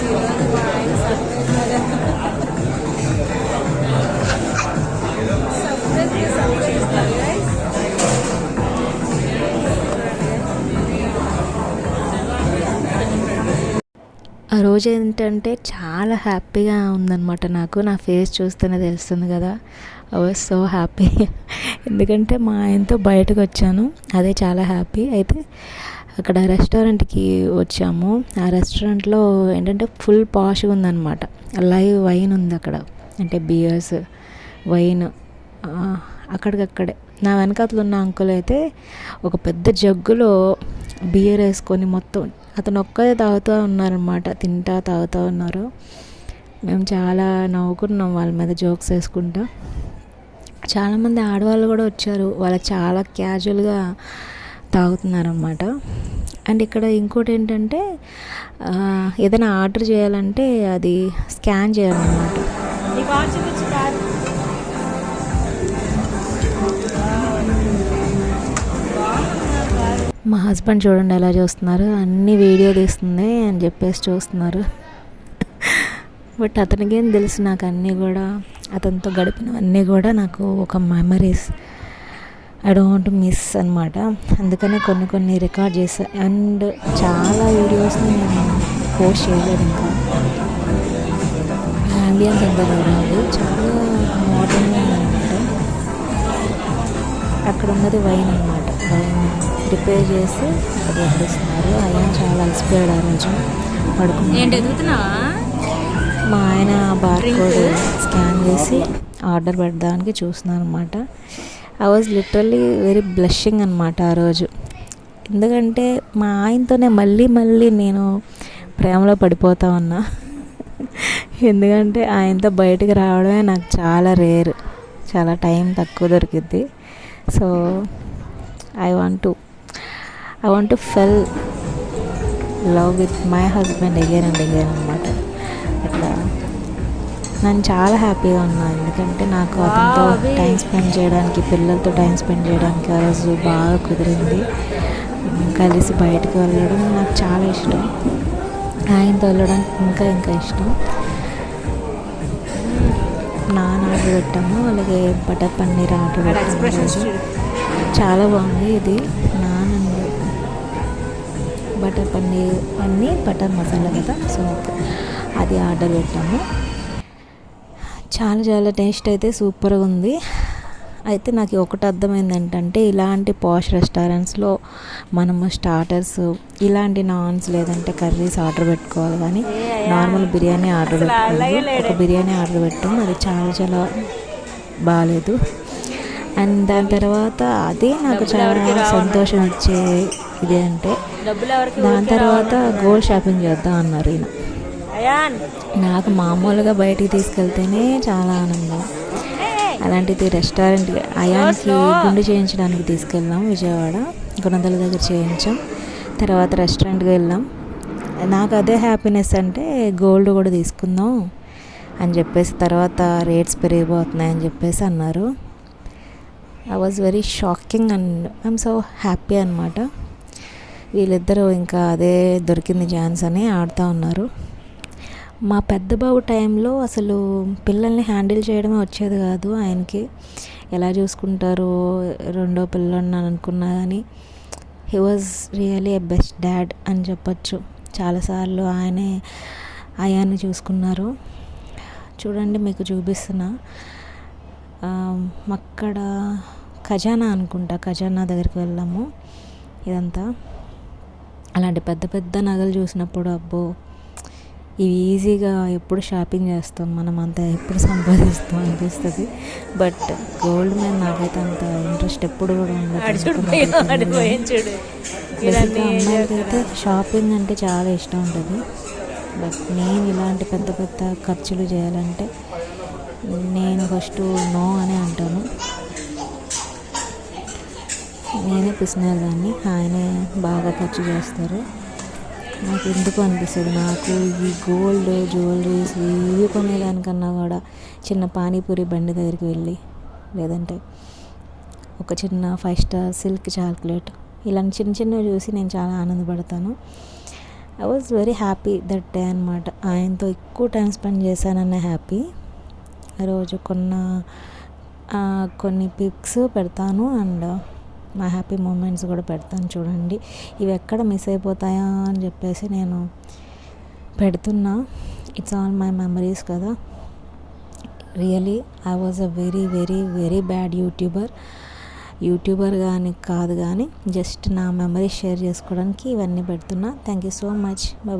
ఈరోజు మా ఆయన సర్ప్రైజ్ ఇస్తారు గైస్. ఆ రోజు ఏంటంటే చాలా హ్యాపీగా ఉందన్నమాట. నాకు నా ఫేస్ చూస్తేనే తెలుస్తుంది కదా. I was so happy. ఎందుకంటే మా ఆయనతో బయటకు వచ్చాను, అదే చాలా హ్యాపీ. అయితే అక్కడ రెస్టారెంట్కి వచ్చాము. ఆ రెస్టారెంట్లో ఏంటంటే ఫుల్ పాష్గా ఉందన్నమాట. లైవ్ వైన్ ఉంది అక్కడ, అంటే బియర్స్, వైన్ అక్కడికక్కడే. నా వెనకాతలు ఉన్న అంకుల్ అయితే ఒక పెద్ద జగ్గులో బియర్ వేసుకొని మొత్తం అతను ఒక్కదే తాగుతూ ఉన్నారనమాట. తింటా తాగుతూ ఉన్నారు. మేము చాలా నవ్వుకున్నాం వాళ్ళ మీద జోక్స్ వేసుకుంటా. చాలామంది ఆడవాళ్ళు కూడా వచ్చారు, వాళ్ళు చాలా క్యాజువల్గా తాగుతున్నారనమాట. అండ్ ఇక్కడ ఇంకోటి ఏంటంటే ఏదైనా ఆర్డర్ చేయాలంటే అది స్కాన్ చేయాలన్నమాట. మా హస్బెండ్ చూడండి ఎలా చూస్తున్నారు, అన్నీ వీడియో తీస్తుంది అని చెప్పేసి చూస్తున్నారు. బట్ అతనికేం తెలుసు, నాకు అన్నీ కూడా అతనితో గడిపినవన్నీ కూడా నాకు ఒక మెమరీస్. ఐ డోంట్ మిస్ అనమాట. అందుకనే కొన్ని రికార్డ్ చేశాను. అండ్ చాలా వీడియోస్ని నేను పోస్ట్ చేయలేదు. ఇంకా అంబియన్స్ ఎంత చూడండి, చాలా మోడర్న్గా ఉందన్నమాట. అక్కడ ఉన్నది వైన్ అనమాట. వైన్ ప్రిపేర్ చేసి అక్కడ వడ్డిస్తున్నారు. ఆయన చాలా అలసిపోయాడు ఆ రోజు, పడుకున్నాడు. మా ఆయన బార్కోడ్ స్కాన్ చేసి ఆర్డర్ పెట్టడానికి చూస్తున్నాను అనమాట. I was literally very blushing అనమాట ఆ రోజు. ఎందుకంటే మా ఆయనతోనే మళ్ళీ నేను ప్రేమలో పడిపోతా ఉన్నా. ఎందుకంటే ఆయనతో బయటకు రావడమే నాకు చాలా రేర్, చాలా టైం తక్కువ దొరికిద్ది. So I want to fell love with my husband again and again అనమాట. అట్లా నేను చాలా హ్యాపీగా ఉన్నాను. ఎందుకంటే నాకు అతనితో టైం స్పెండ్ చేయడానికి, పిల్లలతో టైం స్పెండ్ చేయడానికి ఆ రోజు బాగా కుదిరింది. కలిసి బయటకు వెళ్ళడం నాకు చాలా ఇష్టం. ఆయనతో వెళ్ళడానికి ఇంకా ఇష్టం. నాన్ ఆర్డర్ పెట్టాము, అలాగే బటర్ పన్నీర్ ఆర్డర్ పెట్టాము. రోజు చాలా బాగుంది. ఇది non and butter paneer butter masala కదా, సో అది ఆర్డర్ పెట్టాము. చాలా టేస్ట్ అయితే సూపర్గా ఉంది. అయితే నాకు ఒకటి అర్థమైంది ఏంటంటే, ఇలాంటి పాష్ రెస్టారెంట్స్లో మనము స్టార్టర్స్, ఇలాంటి నాన్స్ లేదంటే కర్రీస్ ఆర్డర్ పెట్టుకోవాలి. కానీ నార్మల్ బిర్యానీ ఆర్డర్ పెట్టుకోవాలి. ఒక బిర్యానీ ఆర్డర్ పెట్టాము, అది చాలా బాగాలేదు. అండ్ దాని తర్వాత అదే నాకు చాలా సంతోషం ఇచ్చే ఇది అంటే, దాని తర్వాత గోల్డ్ షాపింగ్ చేద్దాం అన్నారు ఈయన. నాకు మామూలుగా బయటికి తీసుకెళ్తేనే చాలా ఆనందం. అలాంటిది రెస్టారెంట్ అయాన్కి గుండు చేయించడానికి తీసుకెళ్ళాం. విజయవాడ గుణదల దగ్గర చేయించాం. తర్వాత రెస్టారెంట్కి వెళ్ళాం. నాకు అదే హ్యాపీనెస్, అంటే గోల్డ్ కూడా తీసుకుందాం అని చెప్పేసి. తర్వాత రేట్స్ పెరిగిపోతున్నాయని చెప్పేసి అన్నారు. I was very shocking and I'm so happy అనమాట. వీళ్ళిద్దరూ ఇంకా అదే దొరికింది ఛాన్స్ అని ఆడుతూ ఉన్నారు. మా పెద్ద బాబు టైంలో అసలు పిల్లల్ని హ్యాండిల్ చేయడమే వచ్చేది కాదు ఆయనకి. ఎలా చూసుకుంటారో, రెండో పిల్లన్నాను అనుకున్నా కానీ he was really a best dad అని చెప్పచ్చు. చాలాసార్లు ఆయన్ని చూసుకున్నారు. చూడండి, మీకు చూపిస్తున్నా. అక్కడ ఖజానా అనుకుంటా, ఖజానా దగ్గరికి వెళ్ళాము. ఇదంతా అలాంటి పెద్ద నగలు చూసినప్పుడు అబ్బో, ఇవి ఈజీగా ఎప్పుడు షాపింగ్ చేస్తాం మనం, అంతా ఎప్పుడు సంపాదిస్తాం అనిపిస్తుంది. బట్ గోల్డ్ మీద నాకైతే అంత ఇంట్రెస్ట్ ఎప్పుడు కూడా ఉండదు. బేసిక్గా అమ్మాయిలకైతే షాపింగ్ అంటే చాలా ఇష్టం ఉంటుంది. బట్ నేను ఇలాంటి పెద్ద ఖర్చులు చేయాలంటే నేను ఫస్ట్ నో అని అంటాను. నేనే పిసినేదాన్ని, ఆయనే బాగా ఖర్చు చేస్తారు. నాకు ఎందుకు అనిపిస్తుంది, నాకు ఈ గోల్డ్ జ్యువెలరీస్ ఇవి కొనేదానికన్నా కూడా చిన్న పానీపూరి బండి దగ్గరికి వెళ్ళి, లేదంటే ఒక చిన్న 5 స్టార్ సిల్క్ చాక్లెట్, ఇలాంటి చిన్నవి చూసి నేను చాలా ఆనందపడతాను. I was very happy that day అనమాట. ఆయనతో ఎక్కువ టైం స్పెండ్ చేశానన్న హ్యాపీ. రోజు కొన్ని పిక్స్ పెడతాను అండ్ మా హ్యాపీ మూమెంట్స్ కూడా పెడతాను చూడండి. ఇవి ఎక్కడ మిస్ అయిపోతాయా అని చెప్పేసి నేను పెడుతున్నా. ఇట్స్ ఆల్ మై మెమరీస్ కదా. Really I was a very very very bad YouTuber కానీ కాదు, కానీ జస్ట్ నా మెమరీస్ షేర్ చేసుకోవడానికి ఇవన్నీ పెడుతున్నా. Thank you so much.